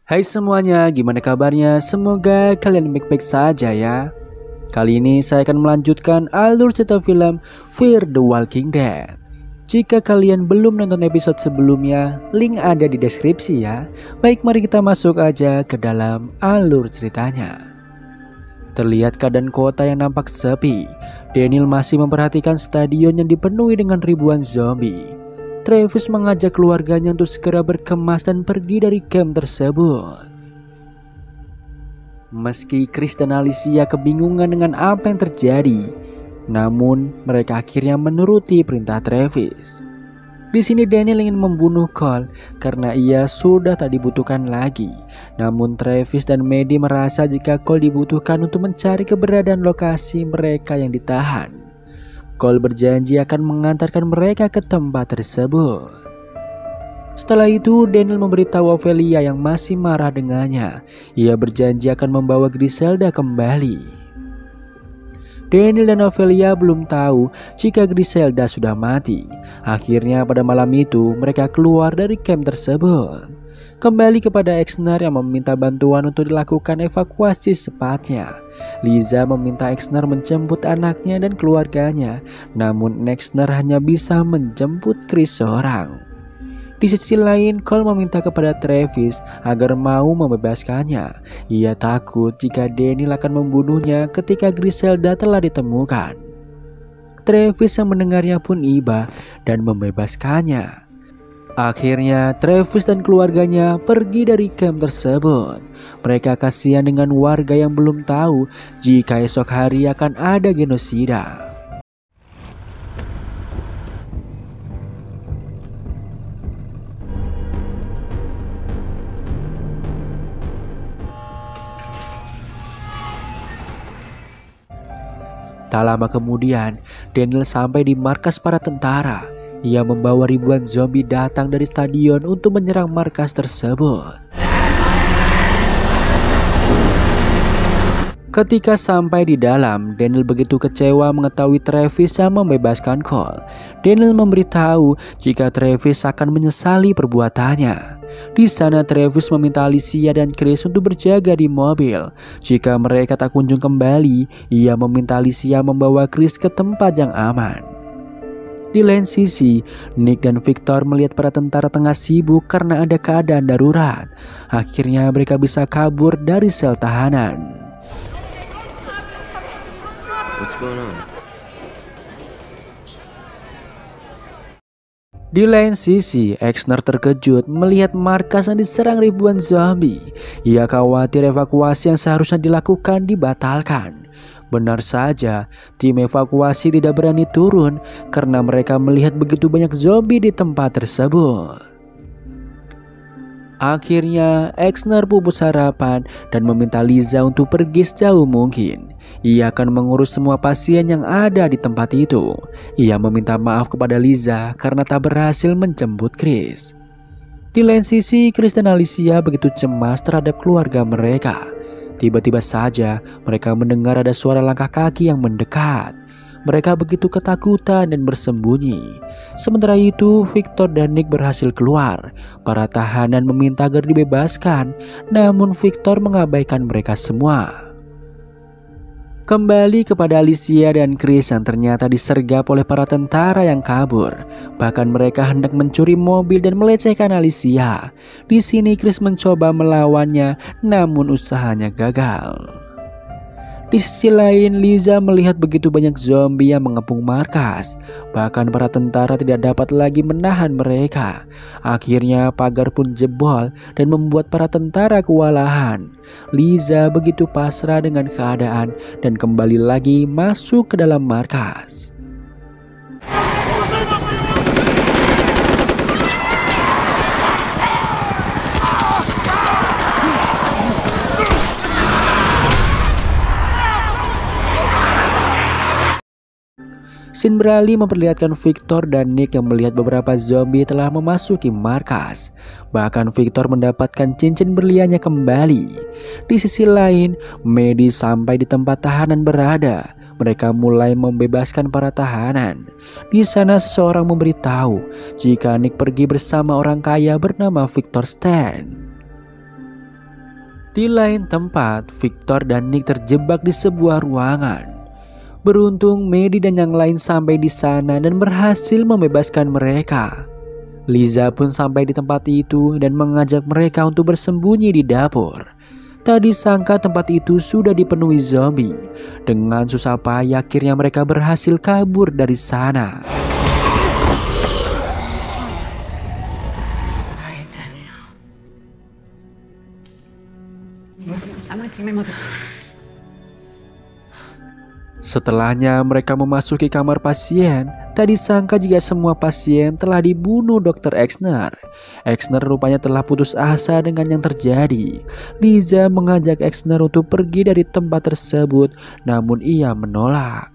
Hai semuanya, gimana kabarnya? Semoga kalian baik-baik saja ya. Kali ini saya akan melanjutkan alur cerita film Fear the Walking Dead. Jika kalian belum nonton episode sebelumnya, link ada di deskripsi ya. Baik, mari kita masuk aja ke dalam alur ceritanya. Terlihat keadaan kota yang nampak sepi. Daniel masih memperhatikan stadion yang dipenuhi dengan ribuan zombie. Travis mengajak keluarganya untuk segera berkemas dan pergi dari camp tersebut. Meski Chris dan Alicia kebingungan dengan apa yang terjadi, namun mereka akhirnya menuruti perintah Travis. Di sini Daniel ingin membunuh Cole karena ia sudah tak dibutuhkan lagi. Namun Travis dan Maddie merasa jika Cole dibutuhkan untuk mencari keberadaan lokasi mereka yang ditahan. Cole berjanji akan mengantarkan mereka ke tempat tersebut. Setelah itu Daniel memberitahu Ophelia yang masih marah dengannya. Ia berjanji akan membawa Griselda kembali. Daniel dan Ophelia belum tahu jika Griselda sudah mati. Akhirnya pada malam itu mereka keluar dari camp tersebut. Kembali kepada Exner yang meminta bantuan untuk dilakukan evakuasi secepatnya. Liza meminta Exner menjemput anaknya dan keluarganya, namun Exner hanya bisa menjemput Chris seorang. Di sisi lain, Cole meminta kepada Travis agar mau membebaskannya. Ia takut jika Daniel akan membunuhnya ketika Griselda telah ditemukan. Travis yang mendengarnya pun iba dan membebaskannya. Akhirnya Travis dan keluarganya pergi dari camp tersebut. Mereka kasihan dengan warga yang belum tahu jika esok hari akan ada genosida. Tak lama kemudian, Daniel sampai di markas para tentara. Ia membawa ribuan zombie datang dari stadion untuk menyerang markas tersebut. Ketika sampai di dalam, Daniel begitu kecewa mengetahui Travis yang membebaskan Cole. Daniel memberitahu jika Travis akan menyesali perbuatannya. Di sana Travis meminta Alicia dan Chris untuk berjaga di mobil. Jika mereka tak kunjung kembali, ia meminta Alicia membawa Chris ke tempat yang aman. Di lain sisi, Nick dan Victor melihat para tentara tengah sibuk karena ada keadaan darurat. Akhirnya mereka bisa kabur dari sel tahanan. What's going on? Di lain sisi, Exner terkejut melihat markas yang diserang ribuan zombie. Ia khawatir evakuasi yang seharusnya dilakukan dibatalkan. Benar saja, tim evakuasi tidak berani turun karena mereka melihat begitu banyak zombie di tempat tersebut. Akhirnya, Exner pupus harapan dan meminta Liza untuk pergi sejauh mungkin. Ia akan mengurus semua pasien yang ada di tempat itu. Ia meminta maaf kepada Liza karena tak berhasil menjemput Chris. Di lain sisi, Chris dan Alicia begitu cemas terhadap keluarga mereka. Tiba-tiba saja mereka mendengar ada suara langkah kaki yang mendekat. Mereka begitu ketakutan dan bersembunyi. Sementara itu, Victor dan Nick berhasil keluar. Para tahanan meminta agar dibebaskan, namun Victor mengabaikan mereka semua. Kembali kepada Alicia dan Chris yang ternyata disergap oleh para tentara yang kabur. Bahkan mereka hendak mencuri mobil dan melecehkan Alicia. Di sini Chris mencoba melawannya, namun usahanya gagal. Di sisi lain, Liza melihat begitu banyak zombie yang mengepung markas. Bahkan para tentara tidak dapat lagi menahan mereka. Akhirnya pagar pun jebol dan membuat para tentara kewalahan. Liza begitu pasrah dengan keadaan dan kembali lagi masuk ke dalam markas. Scene beralih memperlihatkan Victor dan Nick yang melihat beberapa zombie telah memasuki markas. Bahkan Victor mendapatkan cincin berliannya kembali. Di sisi lain, Maddie sampai di tempat tahanan berada. Mereka mulai membebaskan para tahanan. Di sana seseorang memberitahu jika Nick pergi bersama orang kaya bernama Victor Stan. Di lain tempat, Victor dan Nick terjebak di sebuah ruangan. Beruntung Maddie dan yang lain sampai di sana dan berhasil membebaskan mereka. Liza pun sampai di tempat itu dan mengajak mereka untuk bersembunyi di dapur. Tak disangka tempat itu sudah dipenuhi zombie. Dengan susah payah akhirnya mereka berhasil kabur dari sana. Setelahnya mereka memasuki kamar pasien. Tak disangka jika semua pasien telah dibunuh Dr. Exner. Exner rupanya telah putus asa dengan yang terjadi. Liza mengajak Exner untuk pergi dari tempat tersebut, namun ia menolak.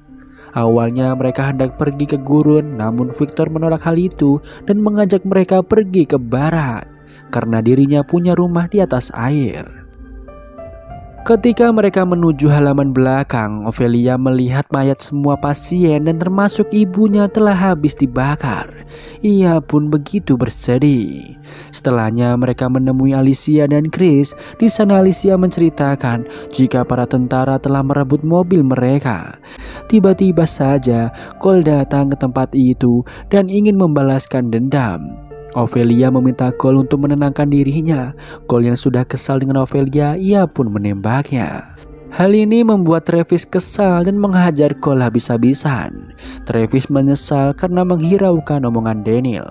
Awalnya mereka hendak pergi ke gurun, namun Victor menolak hal itu dan mengajak mereka pergi ke barat karena dirinya punya rumah di atas air. Ketika mereka menuju halaman belakang, Ophelia melihat mayat semua pasien dan termasuk ibunya telah habis dibakar. Ia pun begitu bersedih. Setelahnya mereka menemui Alicia dan Chris. Di sana Alicia menceritakan jika para tentara telah merebut mobil mereka. Tiba-tiba saja Cole datang ke tempat itu dan ingin membalaskan dendam. Ophelia meminta Cole untuk menenangkan dirinya. Cole yang sudah kesal dengan Ophelia, ia pun menembaknya. Hal ini membuat Travis kesal dan menghajar Cole habis-habisan. Travis menyesal karena menghiraukan omongan Daniel.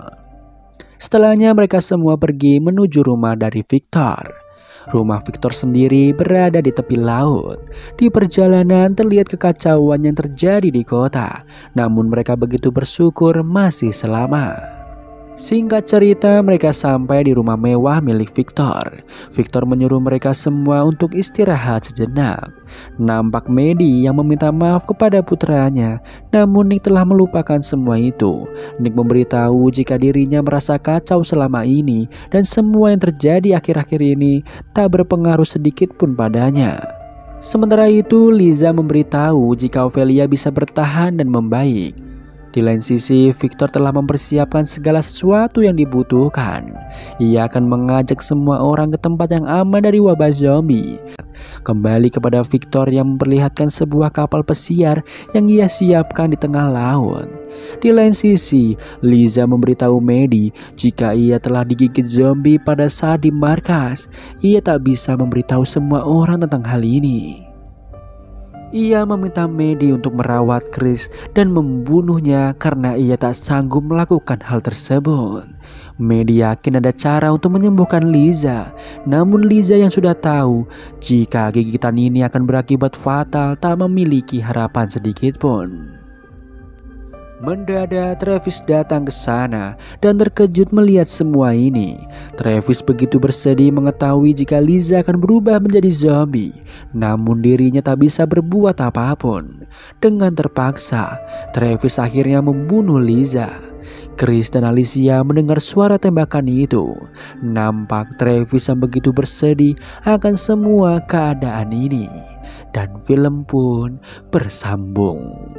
Setelahnya mereka semua pergi menuju rumah dari Victor. Rumah Victor sendiri berada di tepi laut. Di perjalanan terlihat kekacauan yang terjadi di kota, namun mereka begitu bersyukur masih selamat. Singkat cerita, mereka sampai di rumah mewah milik Victor. Victor menyuruh mereka semua untuk istirahat sejenak. Nampak Maddie yang meminta maaf kepada putranya, namun Nick telah melupakan semua itu. Nick memberitahu jika dirinya merasa kacau selama ini dan semua yang terjadi akhir-akhir ini tak berpengaruh sedikit pun padanya. Sementara itu, Liza memberitahu jika Ophelia bisa bertahan dan membaik. Di lain sisi, Victor telah mempersiapkan segala sesuatu yang dibutuhkan. Ia akan mengajak semua orang ke tempat yang aman dari wabah zombie. Kembali kepada Victor yang memperlihatkan sebuah kapal pesiar yang ia siapkan di tengah laut. Di lain sisi, Liza memberitahu Maddie jika ia telah digigit zombie pada saat di markas. Ia tak bisa memberitahu semua orang tentang hal ini. Ia meminta Maddie untuk merawat Chris dan membunuhnya karena ia tak sanggup melakukan hal tersebut. Maddie yakin ada cara untuk menyembuhkan Liza, namun Liza yang sudah tahu jika gigitan ini akan berakibat fatal tak memiliki harapan sedikit pun. Mendadak Travis datang ke sana dan terkejut melihat semua ini. Travis begitu bersedih mengetahui jika Liza akan berubah menjadi zombie, namun dirinya tak bisa berbuat apapun. Dengan terpaksa, Travis akhirnya membunuh Liza. Chris dan Alicia mendengar suara tembakan itu. Nampak Travis yang begitu bersedih akan semua keadaan ini. Dan film pun bersambung.